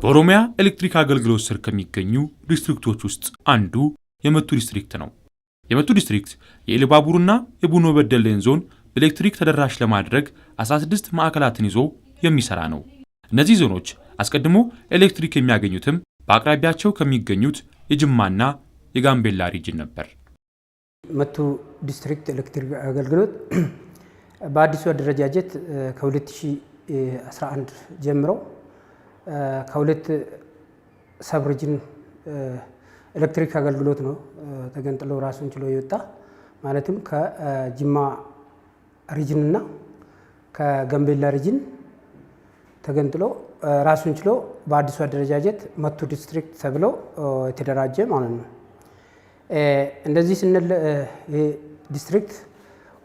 በኦሮሚያ ኤሌክትሪክ አገልግሎት ስር ከሚገኙ ዲስትሪክቶች ውስጥ አንዱ የመቱ ዲስትሪክት ነው። የመቱ ዲስትሪክት የኢሉባቡርና የቡኖ በደሌን ዞን በኤሌክትሪክ ተደራሽ ለማድረግ 16 ማዕከላትን ይዞ የሚሰራ ነው። እነዚህ ዞኖች አስቀድሞ ኤሌክትሪክ የሚያገኙትም በአቅራቢያቸው ከሚገኙት የጅማና የጋምቤላ ሪጅን ነበር። መቱ ዲስትሪክት ኤሌክትሪክ አገልግሎት በአዲሱ አደረጃጀት ከ2011 ጀምሮ ከሁለት ሰብ ሪጅን ኤሌክትሪክ አገልግሎት ነው ተገንጥሎ ራሱን ችሎ የወጣ ማለትም ከጅማ ሪጅን እና ከጋምቤላ ሪጅን ተገንጥሎ ራሱን ችሎ በአዲሱ አደረጃጀት መቱ ዲስትሪክት ተብሎ የተደራጀ ማለት ነው። እንደዚህ ስንል ዲስትሪክት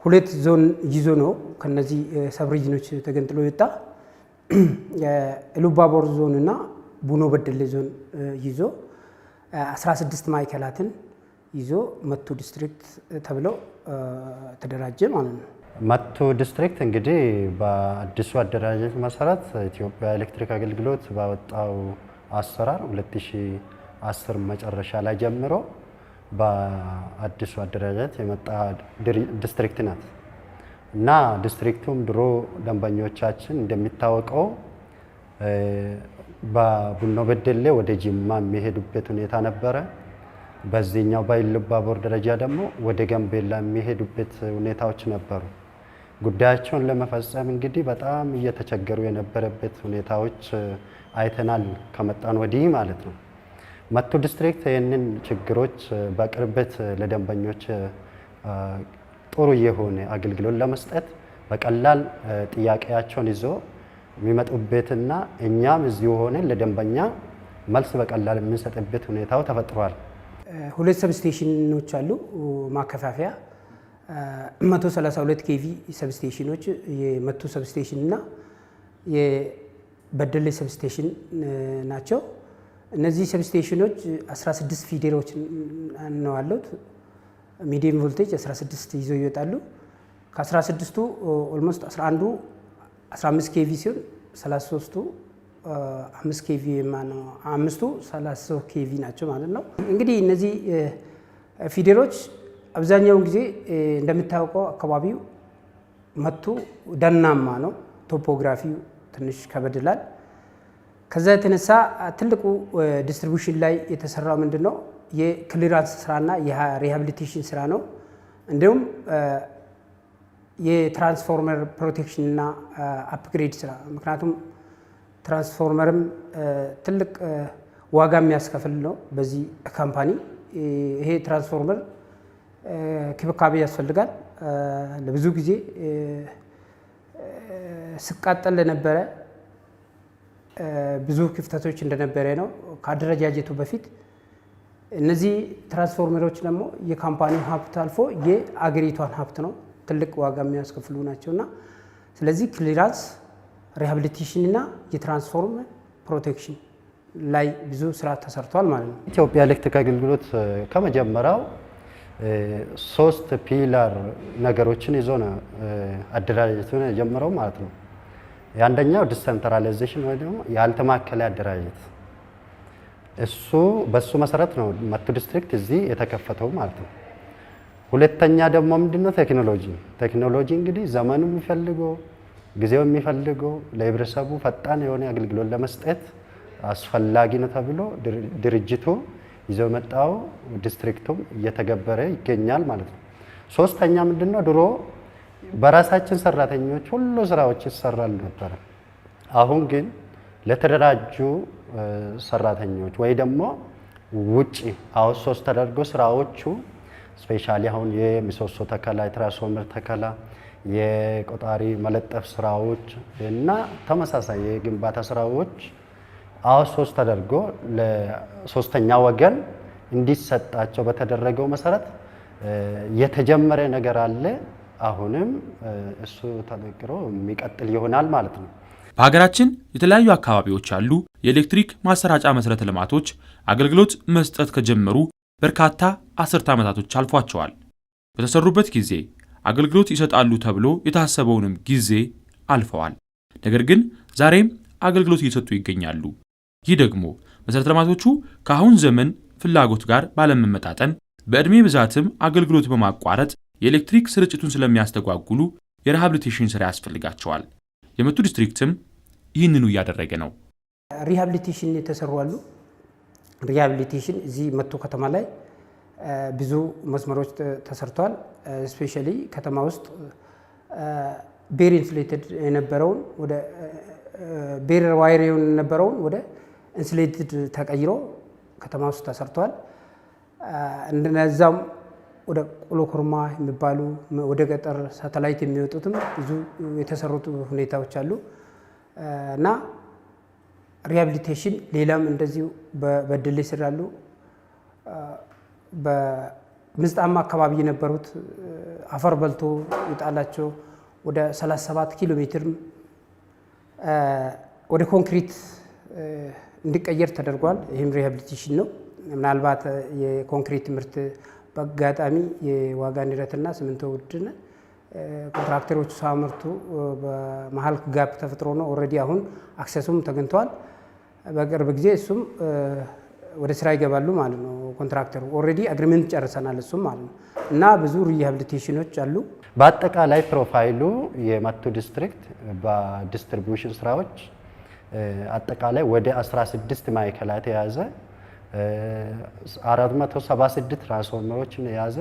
ሁለት ዞን ይዞ ነው ከነዚህ ሰብ ሪጅኖች ተገንጥሎ የወጣ የኢሉባቡር ዞን እና ቡኖ በደሌ ዞን ይዞ 16 ማዕከላትን ይዞ መቱ ዲስትሪክት ተብሎ ተደራጀ ማለት ነው። መቱ ዲስትሪክት እንግዲህ በአዲሱ አደረጃጀት መሰረት ኢትዮጵያ ኤሌክትሪክ አገልግሎት ባወጣው አሰራር 2010 መጨረሻ ላይ ጀምሮ በአዲሱ አደረጃጀት የመጣ ዲስትሪክት ናት እና ዲስትሪክቱም ድሮ ደንበኞቻችን እንደሚታወቀው በቡኖ በደሌ ወደ ጅማ የሚሄዱበት ሁኔታ ነበረ። በዚህኛው በኢሉባቡር ደረጃ ደግሞ ወደ ጋምቤላ የሚሄዱበት ሁኔታዎች ነበሩ። ጉዳያቸውን ለመፈጸም እንግዲህ በጣም እየተቸገሩ የነበረበት ሁኔታዎች አይተናል ከመጣን ወዲህ ማለት ነው። መቱ ዲስትሪክት ይህንን ችግሮች በቅርበት ለደንበኞች ጥሩ የሆነ አገልግሎት ለመስጠት በቀላል ጥያቄያቸውን ይዞ የሚመጡበትና እኛም እዚሁ ሆነን ለደንበኛ መልስ በቀላል የምንሰጥበት ሁኔታው ተፈጥሯል። ሁለት ሰብስቴሽኖች አሉ ማከፋፈያ 132 ኬቪ ሰብስቴሽኖች የመቱ ሰብስቴሽን እና የበደሌ ሰብስቴሽን ናቸው። እነዚህ ሰብስቴሽኖች 16 ፊደሮች ነው ያሉት። ሚዲየም ቮልቴጅ 16 ይዘው ይወጣሉ። ከ16ቱ ኦልሞስት 11ዱ 15 ኬቪ ሲሆን 33ቱ 5 ኬቪ ማነው 5ቱ 33 ኬቪ ናቸው ማለት ነው። እንግዲህ እነዚህ ፊደሮች አብዛኛውን ጊዜ እንደምታውቀው አካባቢው መቱ ደናማ ነው። ቶፖግራፊው ትንሽ ከበድላል። ከዛ የተነሳ ትልቁ ዲስትሪቢዩሽን ላይ የተሰራው ምንድነው የክሊራንስ ስራና የሪሃቢሊቴሽን ስራ ነው። እንዲሁም የትራንስፎርመር ፕሮቴክሽን እና አፕግሬድ ስራ። ምክንያቱም ትራንስፎርመርም ትልቅ ዋጋ የሚያስከፍል ነው በዚህ ካምፓኒ። ይሄ ትራንስፎርመር ክብካቤ ያስፈልጋል። ለብዙ ጊዜ ስቃጠል ለነበረ ብዙ ክፍተቶች እንደነበረ ነው ከአደረጃጀቱ በፊት። እነዚህ ትራንስፎርመሮች ደግሞ የካምፓኒው ሀብት አልፎ የአገሪቷን ሀብት ነው፣ ትልቅ ዋጋ የሚያስከፍሉ ናቸውና ስለዚህ ክሊራንስ፣ ሪሃቢሊቴሽን እና የትራንስፎርመር ፕሮቴክሽን ላይ ብዙ ስራ ተሰርቷል ማለት ነው። ኢትዮጵያ ኤሌክትሪክ አገልግሎት ከመጀመሪያው 3 ፒላር ነገሮችን ይዞ ነው አደረጃጀቱን የጀመረው ማለት ነው። የአንደኛው ዲሰንትራላይዜሽን ወይ ደግሞ ያልተማከለ አደረጃጀት፣ በሱ መሰረት ነው መቱ ዲስትሪክት እዚህ የተከፈተው ማለት ነው። ሁለተኛ ደግሞ ምንድነው ቴክኖሎጂ እንግዲህ ዘመኑ የሚፈልገው ጊዜው የሚፈልገው ለህብረተሰቡ ፈጣን የሆነ አገልግሎት ለመስጠት አስፈላጊ ነው ተብሎ ድርጅቱ ይዘው መጣው ዲስትሪክቱም እየተገበረ ይገኛል ማለት ነው። ሶስተኛ ምንድነው ድሮ በራሳችን ሰራተኞች ሁሉ ስራዎች ይሰራል ነበር። አሁን ግን ለተደራጁ ሰራተኞች ወይ ደግሞ ውጪ አውትሶርስ ተደርጎ ስራዎቹ ስፔሻሊ አሁን የሚሶሶ ተከላ፣ የትራንስፎርመር ተከላ፣ የቆጣሪ መለጠፍ ስራዎች እና ተመሳሳይ የግንባታ ስራዎች አውትሶርስ ተደርጎ ለሶስተኛ ወገን እንዲሰጣቸው በተደረገው መሰረት የተጀመረ ነገር አለ። አሁንም እሱ ተነግሮ የሚቀጥል ይሆናል ማለት ነው። በሀገራችን የተለያዩ አካባቢዎች ያሉ የኤሌክትሪክ ማሰራጫ መሰረተ ልማቶች አገልግሎት መስጠት ከጀመሩ በርካታ አስርተ ዓመታቶች አልፏቸዋል። በተሰሩበት ጊዜ አገልግሎት ይሰጣሉ ተብሎ የታሰበውንም ጊዜ አልፈዋል። ነገር ግን ዛሬም አገልግሎት እየሰጡ ይገኛሉ። ይህ ደግሞ መሰረተ ልማቶቹ ከአሁን ዘመን ፍላጎት ጋር ባለመመጣጠን በእድሜ ብዛትም አገልግሎት በማቋረጥ የኤሌክትሪክ ስርጭቱን ስለሚያስተጓጉሉ የሪሃቢሊቴሽን ስራ ያስፈልጋቸዋል። የመቱ ዲስትሪክትም ይህንኑ እያደረገ ነው። ሪሃቢሊቴሽን የተሰሩ አሉ። ሪሃቢሊቴሽን እዚህ መቱ ከተማ ላይ ብዙ መስመሮች ተሰርተዋል። ስፔሻሊ ከተማ ውስጥ ቤር ኢንሱሌትድ የነበረውን ወደ ቤር ዋይር የነበረውን ወደ ኢንሱሌትድ ተቀይሮ ከተማ ውስጥ ተሰርተዋል። እንደዛም ወደ ቆሎ ኮርማ የሚባሉ ወደ ገጠር ሳተላይት የሚወጡትም ብዙ የተሰሩት ሁኔታዎች አሉ እና ሪሃቢሊቴሽን ሌላም እንደዚሁ በበደሌ ስር ያሉ በምስጣማ አካባቢ የነበሩት አፈር በልቶ ይጣላቸው ወደ 37 ኪሎ ሜትር ወደ ኮንክሪት እንዲቀየር ተደርጓል። ይህም ሪሃቢሊቴሽን ነው። ምናልባት የኮንክሪት ምርት በአጋጣሚ የዋጋ ንረትና ሲሚንቶ ውድነት ኮንትራክተሮቹ ሳመርቱ በመሀል ጋፕ ተፈጥሮ ነው። ኦልሬዲ አሁን አክሰሱም ተገኝቷል። በቅርብ ጊዜ እሱም ወደ ስራ ይገባሉ ማለት ነው። ኮንትራክተሩ ኦልሬዲ አግሪመንት ጨርሰናል እሱም ማለት ነው እና ብዙ ሪሃቢሊቴሽኖች አሉ። በአጠቃላይ ፕሮፋይሉ የመቱ ዲስትሪክት በዲስትሪቢዩሽን ስራዎች አጠቃላይ ወደ 16 ማዕከላት የያዘ 476 ትራንስፎርመሮችን የያዘ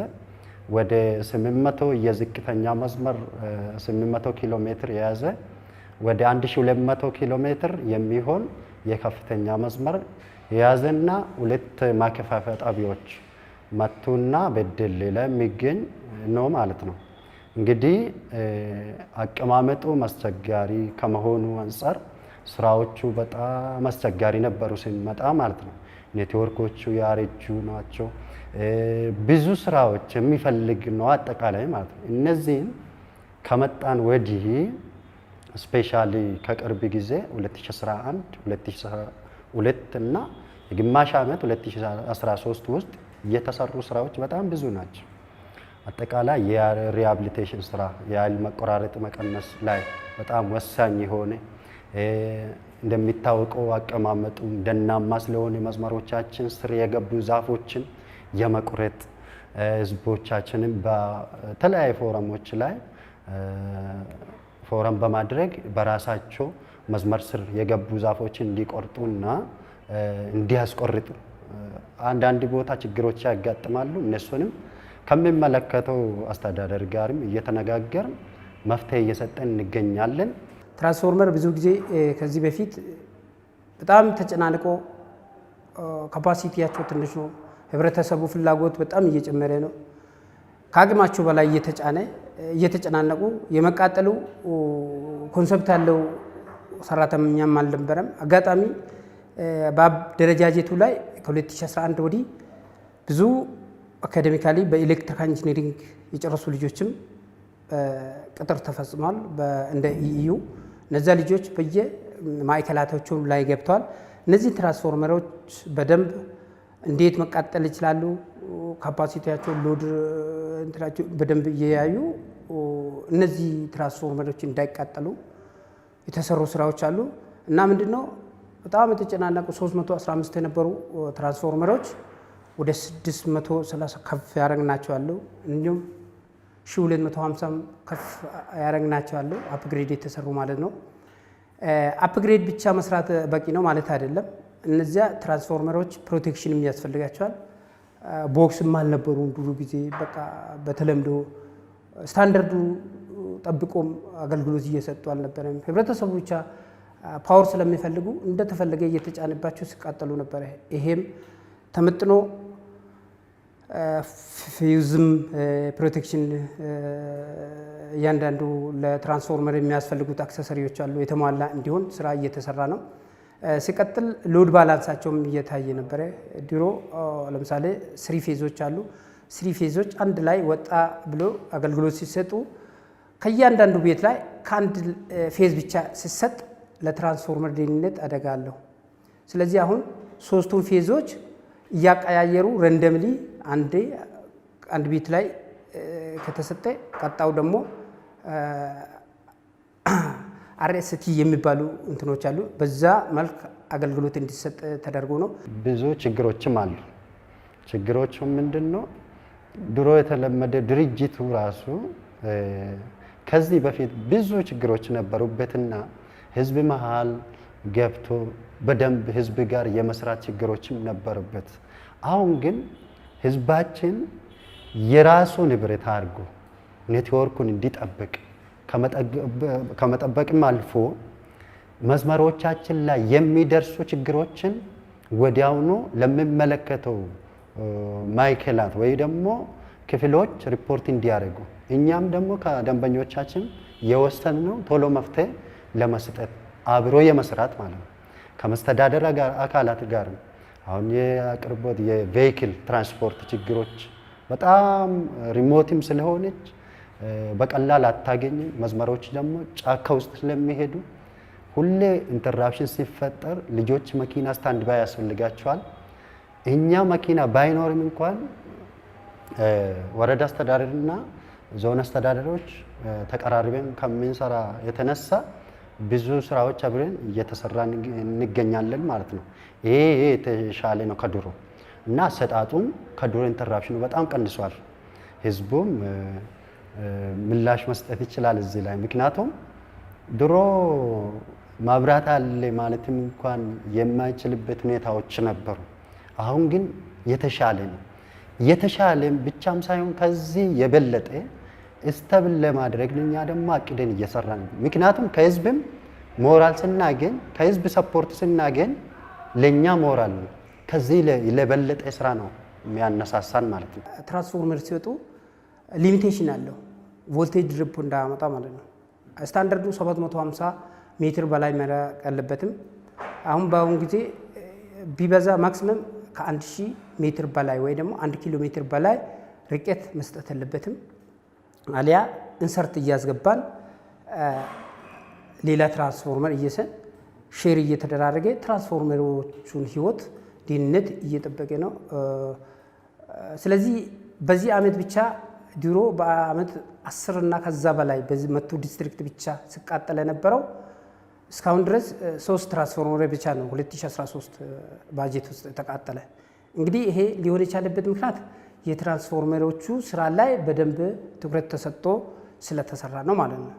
ወደ 800 የዝቅተኛ መስመር 800 ኪሎ ሜትር የያዘ ወደ 1200 ኪሎ ሜትር የሚሆን የከፍተኛ መስመር የያዘና 2 ማከፋፈያ ጣቢያዎች መቱና በደሌ ላይ የሚገኝ ነው ማለት ነው። እንግዲህ አቀማመጡ አስቸጋሪ ከመሆኑ አንፃር ስራዎቹ በጣም አስቸጋሪ ነበሩ ሲመጣ ማለት ነው። ኔትወርኮቹ ያረጁ ናቸው። ብዙ ስራዎች የሚፈልግ ነው አጠቃላይ ማለት ነው። እነዚህን ከመጣን ወዲህ ስፔሻሊ ከቅርብ ጊዜ 2011 2002 እና የግማሽ ዓመት 2013 ውስጥ የተሰሩ ስራዎች በጣም ብዙ ናቸው። አጠቃላይ የሪሃቢሊቴሽን ስራ የኃይል መቆራረጥ መቀነስ ላይ በጣም ወሳኝ የሆነ እንደሚታወቀው አቀማመጡ ደናማ ስለሆነ መስመሮቻችን ስር የገቡ ዛፎችን የመቁረጥ ህዝቦቻችንን በተለያዩ ፎረሞች ላይ ፎረም በማድረግ በራሳቸው መስመር ስር የገቡ ዛፎችን እንዲቆርጡና እንዲያስቆርጡ አንዳንድ ቦታ ችግሮች ያጋጥማሉ። እነሱንም ከሚመለከተው አስተዳደር ጋርም እየተነጋገርን መፍትሄ እየሰጠን እንገኛለን። ትራንስፎርመር ብዙ ጊዜ ከዚህ በፊት በጣም ተጨናንቆ ካፓሲቲያቸው ትንሽ ነው። ህብረተሰቡ ፍላጎት በጣም እየጨመረ ነው። ከአቅማቸው በላይ እየተጨናነቁ የመቃጠሉ ኮንሰፕት ያለው ሰራተኛም አልነበረም። አጋጣሚ በአደረጃጀቱ ላይ ከ2011 ወዲህ ብዙ አካዴሚካሊ በኤሌክትሪካል ኢንጂነሪንግ የጨረሱ ልጆችም ቅጥር ተፈጽሟል። እንደ ኢዩ እነዚያ ልጆች በየማዕከላቶቹ ላይ ገብተዋል። እነዚህ ትራንስፎርመሮች በደንብ እንዴት መቃጠል ይችላሉ፣ ካፓሲቲያቸው ሎድ እንትናቸው በደንብ እየያዩ እነዚህ ትራንስፎርመሮች እንዳይቃጠሉ የተሰሩ ስራዎች አሉ እና ምንድነው በጣም የተጨናነቁ 315 የነበሩ ትራንስፎርመሮች ወደ 630 ከፍ ያደረግናቸው አሉ። እንዲሁም 1250 ከፍ ያደረግናቸው አሉ። አፕግሬድ የተሰሩ ማለት ነው። አፕግሬድ ብቻ መስራት በቂ ነው ማለት አይደለም። እነዚያ ትራንስፎርመሮች ፕሮቴክሽንም ያስፈልጋቸዋል። ቦክስም አልነበሩም ብዙ ጊዜ በቃ በተለምዶ ስታንዳርዱ ጠብቆም አገልግሎት እየሰጡ አልነበረም። ህብረተሰቡ ብቻ ፓወር ስለሚፈልጉ እንደተፈለገ እየተጫነባቸው ሲቃጠሉ ነበረ። ይሄም ተመጥኖ ፊውዝም ፕሮቴክሽን እያንዳንዱ ለትራንስፎርመር የሚያስፈልጉት አክሰሰሪዎች አሉ የተሟላ እንዲሆን ስራ እየተሰራ ነው። ሲቀጥል ሎድ ባላንሳቸውም እየታየ ነበረ። ድሮ ለምሳሌ ስሪ ፌዞች አሉ። ስሪ ፌዞች አንድ ላይ ወጣ ብሎ አገልግሎት ሲሰጡ ከእያንዳንዱ ቤት ላይ ከአንድ ፌዝ ብቻ ሲሰጥ ለትራንስፎርመር ደህንነት አደጋ አለው። ስለዚህ አሁን ሶስቱን ፌዞች እያቀያየሩ ረንደምሊ አንድ ቤት ላይ ከተሰጠ ቀጣው ደግሞ RST የሚባሉ እንትኖች አሉ። በዛ መልክ አገልግሎት እንዲሰጥ ተደርጎ ነው። ብዙ ችግሮችም አሉ። ችግሮቹ ምንድነው? ድሮ የተለመደ ድርጅቱ ራሱ ከዚህ በፊት ብዙ ችግሮች ነበሩበትና ህዝብ መሃል ገብቶ በደንብ ህዝብ ጋር የመስራት ችግሮችም ነበሩበት። አሁን ግን ህዝባችን የራሱ ንብረት አድርጎ ኔትወርኩን እንዲጠብቅ ከመጠበቅም አልፎ መስመሮቻችን ላይ የሚደርሱ ችግሮችን ወዲያውኑ ለሚመለከተው ማዕከላት ወይ ደግሞ ክፍሎች ሪፖርት እንዲያደርጉ እኛም ደግሞ ከደንበኞቻችን የወሰንነው ቶሎ መፍትሄ ለመስጠት አብሮ የመስራት ማለት ነው። ከመስተዳደር አካላት ጋር አሁን የአቅርቦት የቬሂክል ትራንስፖርት ችግሮች በጣም ሪሞትም ስለሆነች በቀላል አታገኝም። መስመሮች ደግሞ ጫካ ውስጥ ስለሚሄዱ ሁሌ ኢንተራፕሽን ሲፈጠር ልጆች መኪና ስታንድ ባይ ያስፈልጋቸዋል። እኛ መኪና ባይኖርም እንኳን ወረዳ አስተዳደርና ዞን አስተዳደሮች ተቀራርበን ከምንሰራ የተነሳ ብዙ ስራዎች አብረን እየተሰራን እንገኛለን ማለት ነው። ይሄ የተሻለ ነው ከድሮ እና አሰጣጡም ከድሮ ኢንተራፕሽኑ በጣም ቀንሷል። ህዝቡም ምላሽ መስጠት ይችላል እዚህ ላይ። ምክንያቱም ድሮ ማብራት አለ ማለትም እንኳን የማይችልበት ሁኔታዎች ነበሩ። አሁን ግን የተሻለ ነው። የተሻለም ብቻም ሳይሆን ከዚህ የበለጠ ስተብል ለማድረግ እኛ ደግሞ አቅደን እየሰራን ነው። ምክንያቱም ከህዝብም ሞራል ስናገኝ ከህዝብ ሰፖርት ስናገኝ ለኛ ሞራል ነው። ከዚህ ለበለጠ ስራ ነው የሚያነሳሳን ማለት ነው። ትራንስፎርመር ሲወጡ ሊሚቴሽን አለው ቮልቴጅ ድሪፕ እንዳያመጣ ማለት ነው። ስታንዳርዱ 750 ሜትር በላይ መራቅ ያለበትም አሁን በአሁን ጊዜ ቢበዛ ማክሲመም ከ1000 ሜትር በላይ ወይ ደግሞ 1 ኪሎ ሜትር በላይ ርቀት መስጠት የለበትም። አሊያ ኢንሰርት እያስገባን ሌላ ትራንስፎርመር እየሰን ሼር እየተደራረገ ትራንስፎርመሮቹን ህይወት ደህንነት እየጠበቀ ነው። ስለዚህ በዚህ አመት ብቻ ድሮ በአመት 10 እና ከዛ በላይ በዚህ መቱ ዲስትሪክት ብቻ ሲቃጠል የነበረው እስካሁን ድረስ 3 ትራንስፎርመር ብቻ ነው 2013 ባጀት ውስጥ ተቃጠለ። እንግዲህ ይሄ ሊሆን የቻለበት ምክንያት የትራንስፎርመሮቹ ስራ ላይ በደንብ ትኩረት ተሰጥቶ ስለተሰራ ነው ማለት ነው።